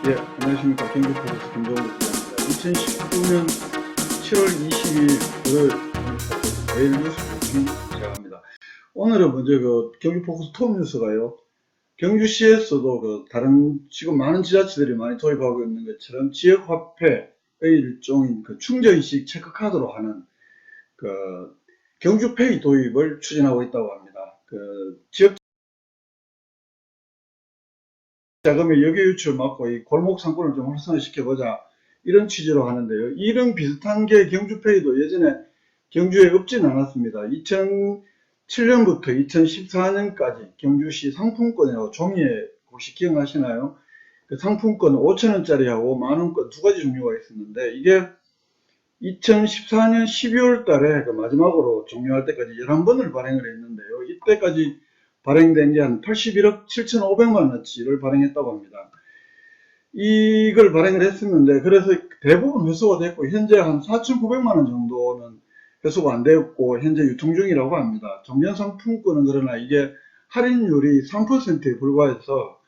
예, 안녕하십니까. 경기포커스 김동욱 기자입니다. 2019년 7월 20일 월요일 경기포커스 데일리 뉴스 기자입니다. 오늘은 먼저 경기포커스 톱뉴스가요. 경주시에서도 다른 지금 많은 지자체들이 많이 도입하고 있는 것처럼 지역화폐의 일종인 충전식 체크카드로 하는 경주페이 도입을 추진하고 있다고 합니다. 지역 자금의 역외 유출 막고 이 골목 상권을 좀 활성화시켜보자 이런 취지로 하는데요. 이런 비슷한 게 경주페이도 예전에 경주에 없진 않았습니다. 2007년부터 2014년까지 경주시 상품권이라고 종이에 혹시 기억나시나요? 그 상품권 5,000원짜리하고 만원권 두 가지 종류가 있었는데 이게 2014년 12월 달에 마지막으로 종료할 때까지 11번을 발행을 했는데요. 이때까지 발행된 게 한 81억 7,500만 원치를 발행했다고 합니다. 이걸 발행을 했었는데 그래서 대부분 회수가 됐고 현재 한 4,900만 원 정도는 회수가 안 되었고 현재 유통 중이라고 합니다. 정년 상품권은 그러나 이게 할인율이 3%에 불과해서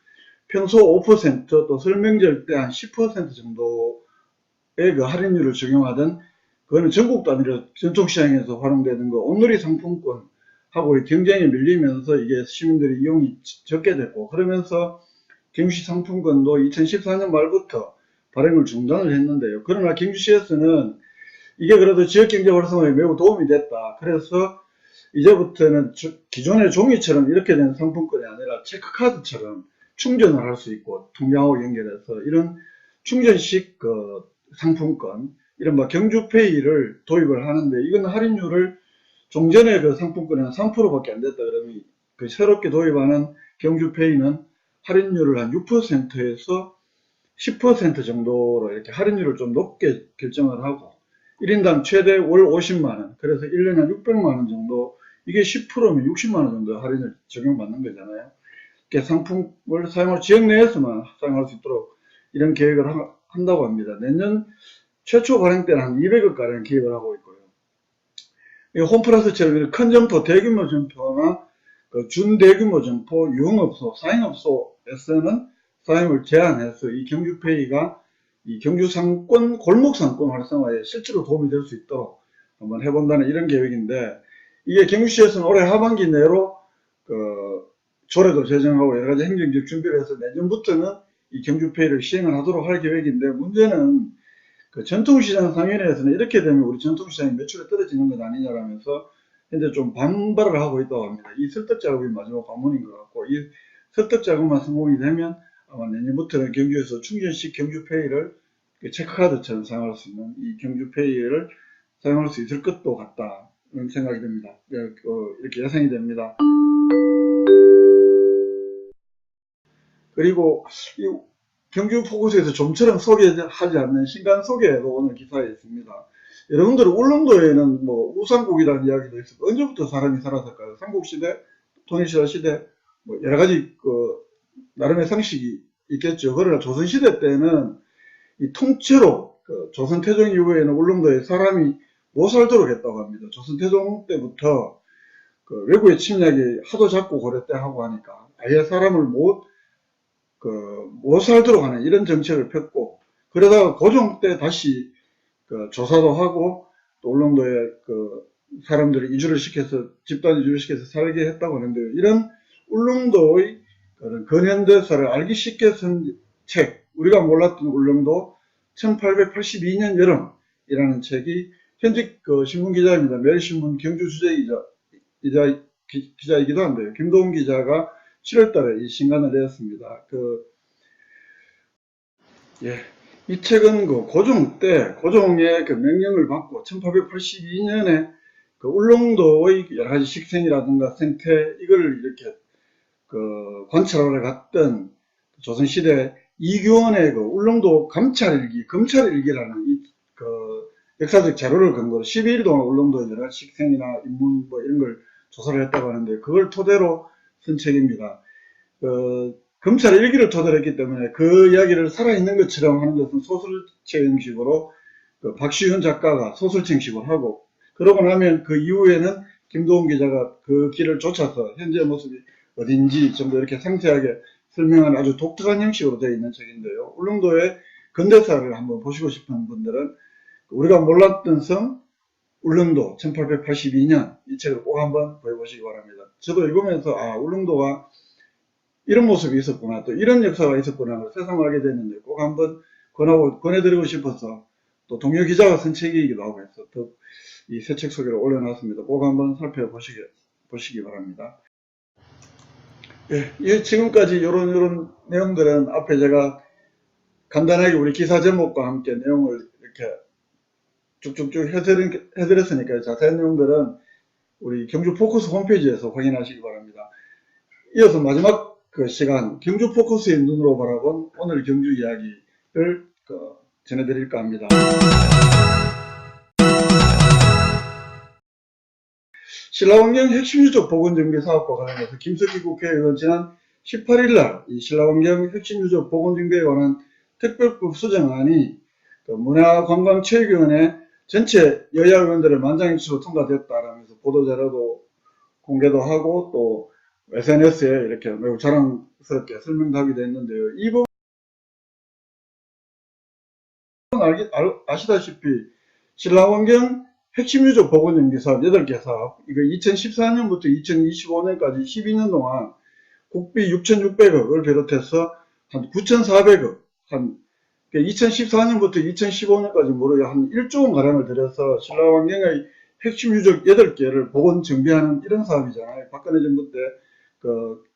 평소 5%또 설명절 때 한 10% 정도의 그 할인율을 적용하던 그거는 전국 단위로 전통시장에서 활용되는 거 온누리 상품권하고 경쟁이 밀리면서 이게 시민들의 이용이 적게 됐고 그러면서 경주시 상품권도 2014년 말부터 발행을 중단을 했는데요. 그러나 경주시에서는 이게 그래도 지역경제 활성화에 매우 도움이 됐다. 그래서 이제부터는 기존의 종이처럼 이렇게 된 상품권이 아니라 체크카드처럼 충전을 할 수 있고 통장하고 연결해서 이런 충전식 상품권 이른바 경주페이를 도입을 하는데 이건 할인율을 종전의 상품권에는 3%밖에 안 됐다 그러면 새롭게 도입하는 경주페이는 할인율을 한 6%에서 10% 정도로 이렇게 할인율을 좀 높게 결정을 하고 1인당 최대 월 50만원 그래서 1년에 한 600만원 정도 이게 10%면 60만원 정도 할인을 적용받는 거잖아요. 이렇게 상품을 사용할 지역 내에서만 사용할 수 있도록 이런 계획을 한다고 합니다. 내년 최초 발행 때는 한 200억 가량 기획을 하고 있고요. 홈플러스처럼 큰 점포, 대규모 점포나 준대규모 점포, 유흥업소, 사인업소에서는 사용을 제한해서 이 경주페이가 이 경주 상권, 골목 상권 활성화에 실제로 도움이 될 수 있도록 한번 해본다는 이런 계획인데 이게 경주시에서는 올해 하반기 내로 조례도 제정하고 여러 가지 행정적 준비를 해서 내년부터는 이 경주페이를 시행을 하도록 할 계획인데 문제는 전통시장 상인회에서는 이렇게 되면 우리 전통시장이 매출이 떨어지는 것 아니냐라면서 현재 좀 반발을 하고 있다고 합니다. 이 설득 작업이 마지막 관문인 것 같고 이 설득 작업만 성공이 되면 아마 내년부터는 경주에서 충전식 경주페이를 체크카드처럼 사용할 수 있는 이 경주페이를 사용할 수 있을 것도 같다 이런 생각이 듭니다. 이렇게 예상이 됩니다. 그리고 이 경주 포커스에서 좀처럼 소개하지 않는 신간 소개도 오늘 기사에 있습니다. 여러분들 울릉도에는 뭐 우상국이라는 이야기도 있었고 언제부터 사람이 살았을까요? 삼국시대, 통일신라 시대 뭐 여러 가지 나름의 상식이 있겠죠. 그러나 조선시대 때는 이 통째로 조선 태종 이후에는 울릉도에 사람이 못 살도록 했다고 합니다. 조선 태종 때부터 외국의 침략이 하도 잡고 고려 때 하고 하니까 아예 사람을 못 살도록 하는 이런 정책을 폈고 그러다가 고종 때 다시 조사도 하고 또 울릉도에 사람들을 이주를 시켜서 집단 이주를 시켜서 살게 했다고 하는데 이런 울릉도의 근현대사를 알기 쉽게 쓴 책 우리가 몰랐던 울릉도 1882년 여름이라는 책이 현직 신문기자입니다. 매일신문 경주주재기자이기도 한데요. 김도훈 기자가 7월달에 이 신간을 내었습니다. 이 책은 고종 때 고종의 명령을 받고 1882년에 울릉도의 여러 가지 식생이라든가 생태 이걸 이렇게 관찰하러 갔던 조선시대 이규원의 울릉도 감찰일기, 검찰일기라는 역사적 자료를 근거로 12일 동안 울릉도의 여러 가지 식생이나 인문 뭐 이런 걸 조사를 했다고 하는데 그걸 토대로 쓴 책입니다. 검찰 일기를 토대로 했기 때문에 그 이야기를 살아있는 것처럼 하는 것은 소설책 형식으로 박시윤 작가가 소설책식으로 하고 그러고 나면 그 이후에는 김도훈 기자가 그 길을 쫓아서 현재 모습이 어딘지 좀 더 이렇게 상세하게 설명한 아주 독특한 형식으로 되어 있는 책인데요. 울릉도의 근대사를 한번 보시고 싶은 분들은 우리가 몰랐던 섬 울릉도 1882년 이 책을 꼭 한번 구해보시기 바랍니다. 저도 읽으면서 울릉도가 이런 모습이 있었구나, 또 이런 역사가 있었구나 새삼 알게 됐는데 꼭 한번 권해드리고 싶어서 또 동료 기자가 쓴 책이기도 하고 해서 또 이 새 책 소개를 올려놨습니다. 꼭 한번 살펴보시기 바랍니다. 예, 지금까지 이런 내용들은 앞에 제가 간단하게 우리 기사 제목과 함께 내용을 이렇게 쭉쭉쭉 해드렸으니까 자세한 내용들은 우리 경주 포커스 홈페이지에서 확인하시기 바랍니다. 이어서 마지막 그 시간 경주 포커스의 눈으로 바라본 오늘 경주 이야기를 전해드릴까 합니다. 신라환경 핵심유적 보건정비 사업과 관련해서 김석기 국회의원 지난 18일날 이 신라환경 핵심유적 보건정비에 관한 특별법 수정안이 문화관광체육위원회 전체 여야 의원들의 만장일치로 통과됐다라면서 보도자료도 공개도 하고 또 SNS에 이렇게 매우 자랑스럽게 설명도 하기도 했는데요. 이 부분 아시다시피 신라환경 핵심유적 보건정비 사업 8개 사업, 이거 2014년부터 2025년까지 12년 동안 국비 6,600억을 비롯해서 한 9,400억, 2014년부터 2015년까지 무려 한 1조 원 가량을 들여서 신라환경의 핵심유적 8개를 보건 정비하는 이런 사업이잖아요. 박근혜 정부 때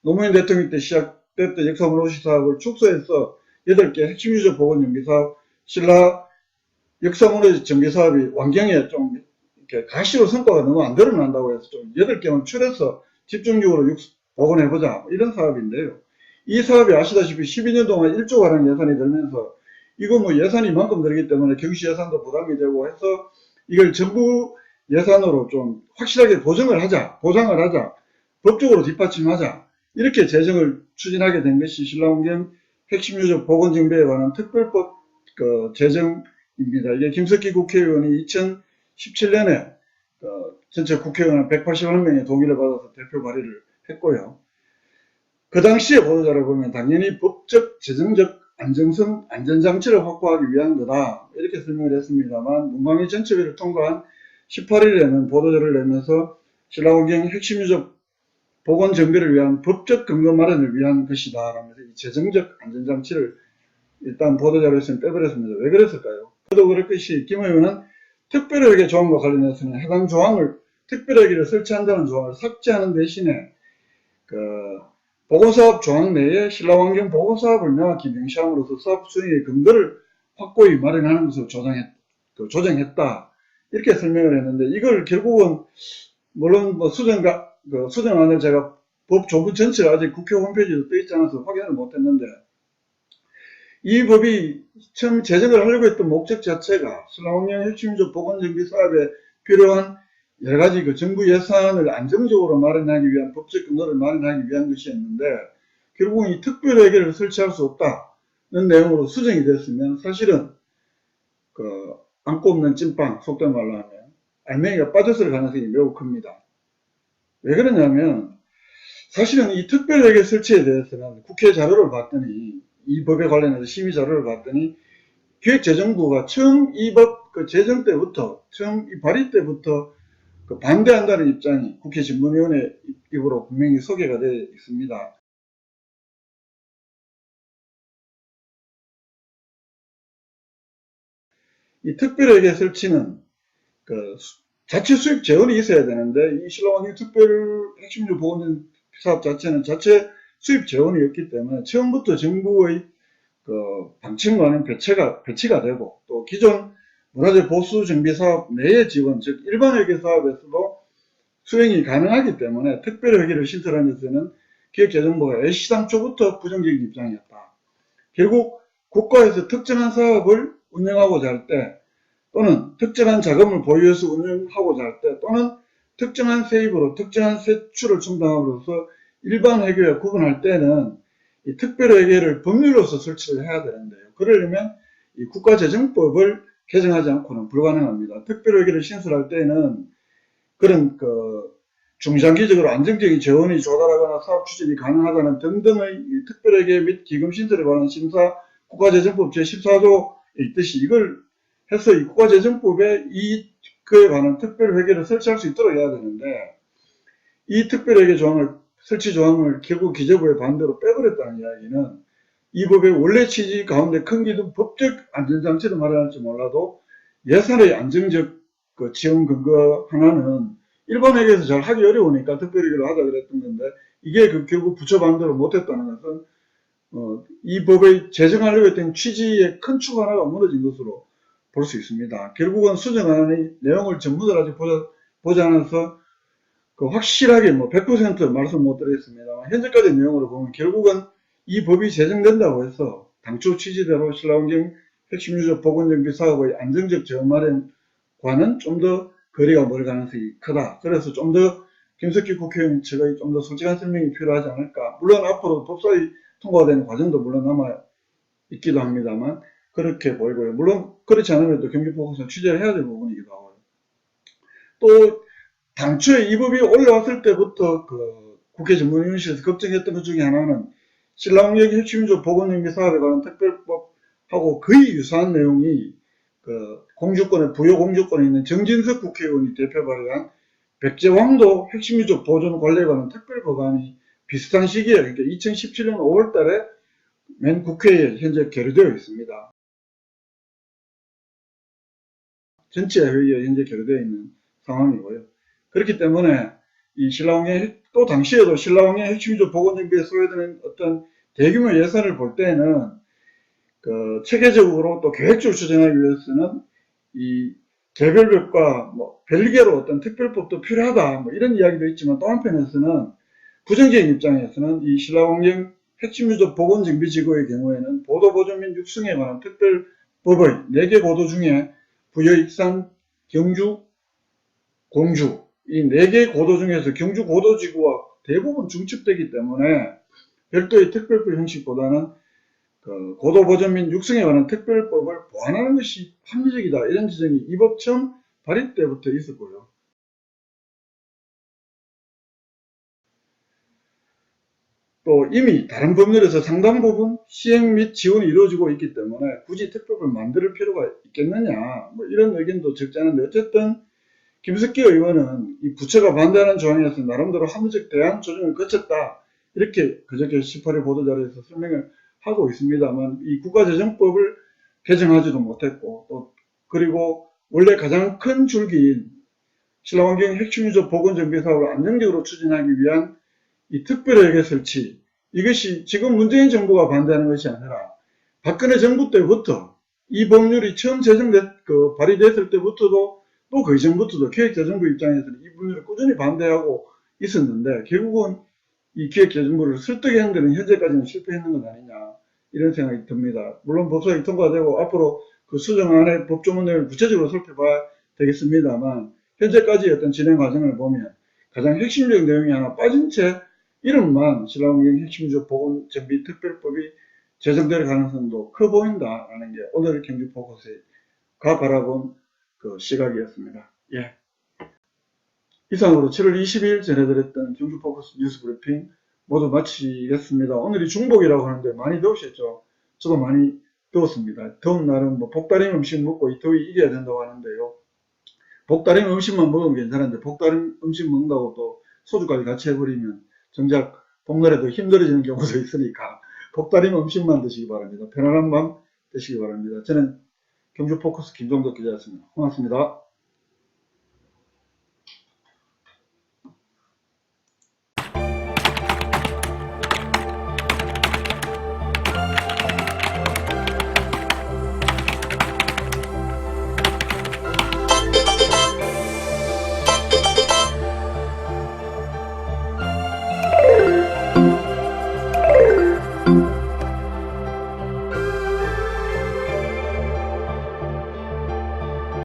노무현 대통령 때 시작됐던 역사문화시 사업을 축소해서 8개 핵심유적 보건 정비 사업, 신라 역사문화 정비 사업이 환경에 좀 이렇게 가시로 성과가 너무 안 드러난다고 해서 좀 8개만 추려서 집중적으로 복원해보자 이런 사업인데요. 이 사업이 아시다시피 12년 동안 1조 가량 예산이 들면서 이거 뭐 예산이 이만큼 들기 때문에 경시 예산도 부담이 되고 해서 이걸 정부 예산으로 좀 확실하게 보장을 하자, 법적으로 뒷받침하자 이렇게 재정을 추진하게 된 것이 신라환경 핵심유적 보건정비에 관한 특별법 제정입니다. 이게 김석기 국회의원이 2017년에 전체 국회의원 181명의 동의를 받아서 대표 발의를 했고요. 그 당시에 보도자를 보면 당연히 법적, 재정적 안정성, 안전장치를 확보하기 위한 거다 이렇게 설명을 했습니다만 문광희 전체회를 통과한 18일에는 보도자를 내면서 신라환경 핵심유적 보건 정비를 위한 법적 근거 마련을 위한 것이다 라면서 이 재정적 안전장치를 일단 보도자료에서는 빼버렸습니다. 왜 그랬을까요? 저도 그렇듯이 김 의원은 특별회계 조항과 관련해서는 해당 조항을 특별회계를 설치한다는 조항을 삭제하는 대신에 보건사업 조항 내에 신라환경 보건사업을 명확히 명시함으로써 사업 수행의 근거를 확고히 마련하는 것으로 조정했다 이렇게 설명을 했는데 이걸 결국은 물론 뭐 수정안을 제가 법 조문 전체가 아직 국회 홈페이지에 떠 있지 않아서 확인을 못했는데 이 법이 처음 제정을 하려고 했던 목적 자체가 신라환경 핵심적 보건정비 사업에 필요한 여러가지 정부 예산을 안정적으로 마련하기 위한 법적 근거를 마련하기 위한 것이었는데 결국은 이 특별회계를 설치할 수 없다는 내용으로 수정이 됐으면 사실은 안고 없는 찐빵, 속된 말로 하면 알맹이가 빠졌을 가능성이 매우 큽니다. 왜 그러냐면 사실은 이 특별회계 설치에 대해서는 국회 자료를 봤더니 이 법에 관련해서 심의 자료를 봤더니 기획재정부가 처음 이 법 제정 때부터 처음 이 발의 때부터 반대한다는 입장이 국회 신문위원회 입으로 분명히 소개가 되어 있습니다. 이 특별회계 설치는 자체 수입 재원이 있어야 되는데 이 신라환경 특별 핵심적 보건 사업 자체는 자체 수입 재원이 없기 때문에 처음부터 정부의 방침과는 배치가 되고 또 기존 문화재 보수 정비 사업 내의 지원, 즉 일반 회계 사업에서도 수행이 가능하기 때문에 특별회계를 신설한 데서는 기획재정부가 애시당초부터 부정적인 입장이었다. 결국 국가에서 특정한 사업을 운영하고자 할 때 또는 특정한 자금을 보유해서 운영하고자 할 때 또는 특정한 세입으로 특정한 세출을 충당함으로써 일반 회계와 구분할 때는 이 특별회계를 법률로서 설치를 해야 되는데요. 그러려면 이 국가재정법을 개정하지 않고는 불가능합니다. 특별회계를 신설할 때는 그런 중장기적으로 안정적인 재원이 조달하거나 사업 추진이 가능하다는 등등의 특별회계 및 기금 신설에 관한 심사 국가재정법 제14조에 있듯이 이걸 해서 이 국가재정법에 그에 관한 특별회계를 설치할 수 있도록 해야 되는데 이 특별회계 조항을 설치 조항을 결국 기재부의 반대로 빼버렸다는 이야기는 이 법의 원래 취지 가운데 큰 기둥 법적 안전장치를 마련할지 몰라도 예산의 안정적 그 지원 근거 하나는 일반회계에서 잘 하기 어려우니까 특별회계를 하자 그랬던 건데 이게 결국 부처 반대로 못했다는 것은 이 법의 제정하려고 했던 취지의 큰 축 하나가 무너진 것으로 볼 수 있습니다. 결국은 수정안의 내용을 전부를 아직 보지 않아서 그 확실하게 뭐 100% 말씀 못 드리겠습니다. 현재까지 내용으로 보면 결국은 이 법이 제정된다고 해서 당초 취지대로 신라환경 핵심 유적 보건정비 사업의 안정적 재원 마련과는 좀 더 거리가 멀 가능성이 크다. 그래서 좀 더 김석기 국회의원 측의 좀 더 솔직한 설명이 필요하지 않을까. 물론 앞으로 법사위 통과되는 과정도 물론 남아 있기도 합니다만 그렇게 보이고요. 물론 그렇지 않으면 또 경기보고서 취재를 해야 될 부분이기도 하고요. 또 당초에 이 법이 올라왔을 때부터 그 국회 전문위원실에서 걱정했던 것 중에 하나는 신라홍역 핵심유적 보건정비 사업에 관한 특별법하고 거의 유사한 내용이 그 공주권에 부여 공주권에 있는 정진석 국회의원이 대표 발의한 백제왕도 핵심유적 보존 관리에 관한 특별법안이 비슷한 시기에 그러니까 2017년 5월달에 맨 국회에 현재 계류되어 있습니다. 전체 회의에 현재 계류되어 있는 상황이고요. 그렇기 때문에 이 신라홍의 또 당시에도 신라홍의 핵심유적 보건정비에 소요되는 어떤 대규모 예산을 볼 때는 그 체계적으로 또 계획적으로 추진하기 위해서는 이 개별법과 뭐 별개로 어떤 특별법도 필요하다 뭐 이런 이야기도 있지만 또 한편에서는 부정적인 입장에서는 이 신라환경 핵심유적 보건정비지구의 경우에는 보도보존 및 육성에 관한 특별법의 4개 고도 중에 부여, 익산, 경주, 공주 이 4개 고도 중에서 경주 고도지구와 대부분 중첩되기 때문에 별도의 특별법 형식보다는 그 고도보존 및 육성에 관한 특별법을 보완하는 것이 합리적이다. 이런 지적이 이 법 처음 발의 때부터 있었고요. 또 이미 다른 법률에서 상당 부분 시행 및 지원이 이루어지고 있기 때문에 굳이 특별법을 만들 필요가 있겠느냐 뭐 이런 의견도 적지 않은데 어쨌든 김석기 의원은 이 부처가 반대하는 조항에서 나름대로 합리적 대안 조정을 거쳤다. 이렇게 그저께 18일 보도자료에서 설명을 하고 있습니다만 이 국가재정법을 개정하지도 못했고 또 그리고 원래 가장 큰 줄기인 신라환경 핵심유적 보건정비 사업을 안정적으로 추진하기 위한 이 특별회계 설치 이것이 지금 문재인 정부가 반대하는 것이 아니라 박근혜 정부 때부터 이 법률이 처음 발의됐을 때부터도 또 그 이전부터도 기획재정부 입장에서는 이 법률을 꾸준히 반대하고 있었는데 결국은 이 기획재정부를 설득하는 데는 현재까지는 실패했는 것 아니냐 이런 생각이 듭니다. 물론 법사위 통과되고 앞으로 그 수정안의 법조문 내용을 구체적으로 살펴봐야 되겠습니다만 현재까지 어떤 진행 과정을 보면 가장 핵심적 내용이 하나 빠진 채 이름만 신라환경 핵심적 보건정비 특별법이 제정될 가능성도 커 보인다라는 게 오늘 경주포커스가 바라본 그 시각이었습니다. 예. 이상으로 7월 22일 전해드렸던 경주포커스 뉴스 브리핑 모두 마치겠습니다. 오늘이 중복이라고 하는데 많이 더우셨죠? 저도 많이 더웠습니다. 더운 날은 뭐 복다림 음식 먹고 이 더위 이겨야 된다고 하는데요. 복다림 음식만 먹으면 괜찮은데 복다림 음식 먹는다고 또 소주까지 같이 해버리면 정작 복날에 더 힘들어지는 경우도 있으니까 복다림 음식만 드시기 바랍니다. 편안한 밤 되시기 바랍니다. 저는 경주포커스 김종덕 기자였습니다. 고맙습니다.